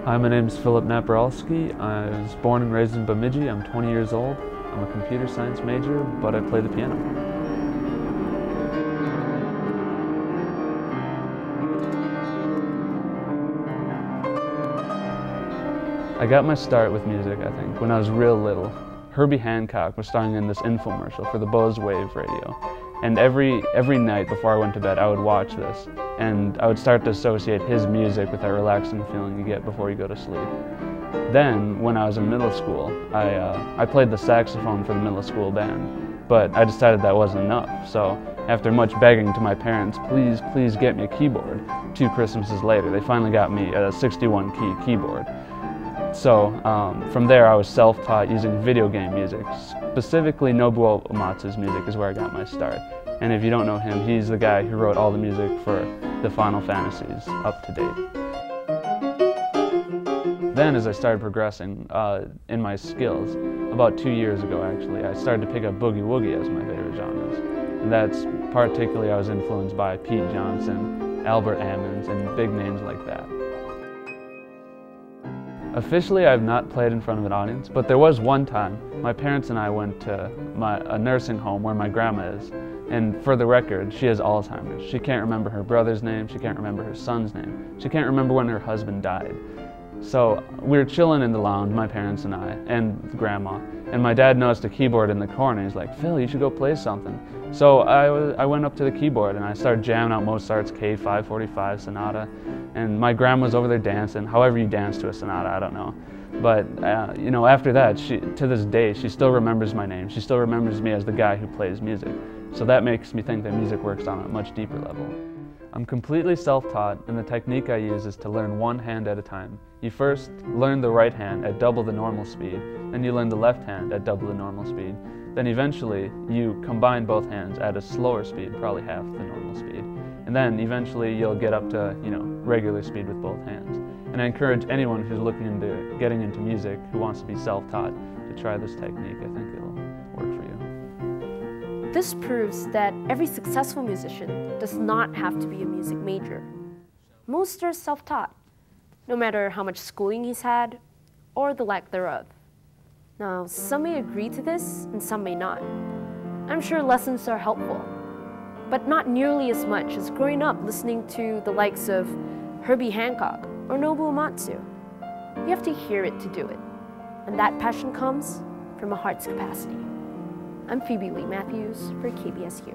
Hi, my name is Phillip Napieralski. I was born and raised in Bemidji. I'm 20 years old. I'm a computer science major, but I play the piano. I got my start with music, I think, when I was real little. Herbie Hancock was starring in this infomercial for the Bose Wave radio. And every night before I went to bed, I would watch this. And I would start to associate his music with that relaxing feeling you get before you go to sleep. Then, when I was in middle school, I played the saxophone for the middle school band. But I decided that wasn't enough. So after much begging to my parents, please get me a keyboard, 2 Christmases later, they finally got me a 61-key keyboard. So from there I was self-taught using video game music. Specifically Nobuo Uematsu's music is where I got my start. And if you don't know him, he's the guy who wrote all the music for the Final Fantasies up to date. Then as I started progressing in my skills, about 2 years ago actually, I started to pick up boogie woogie as my favorite genres. And that's particularly I was influenced by Pete Johnson, Albert Ammons, and big names like that. Officially, I've not played in front of an audience, but there was one time my parents and I went to a nursing home where my grandma is, and for the record, she has Alzheimer's. She can't remember her brother's name, she can't remember her son's name, she can't remember when her husband died. So we were chilling in the lounge, my parents and I, and Grandma, and my dad noticed a keyboard in the corner. He's like, "Phil, you should go play something." So I went up to the keyboard and I started jamming out Mozart's K545 Sonata, and my grandma was over there dancing. However you dance to a sonata, I don't know. But you know, after that, to this day, she still remembers my name. She still remembers me as the guy who plays music. So that makes me think that music works on a much deeper level. I'm completely self-taught, and the technique I use is to learn one hand at a time. You first learn the right hand at double the normal speed, then you learn the left hand at double the normal speed. Then eventually you combine both hands at a slower speed, probably half the normal speed. And then eventually you'll get up to, regular speed with both hands. And I encourage anyone who's looking into getting into music, who wants to be self-taught, to try this technique. I think it'll work for you. This proves that every successful musician does not have to be a music major. Most are self-taught, no matter how much schooling he's had or the lack thereof. Now, some may agree to this and some may not. I'm sure lessons are helpful, but not nearly as much as growing up listening to the likes of Herbie Hancock or Nobuo Uematsu. You have to hear it to do it, and that passion comes from a heart's capacity. I'm Phoebe Lee Matthews for KBSU.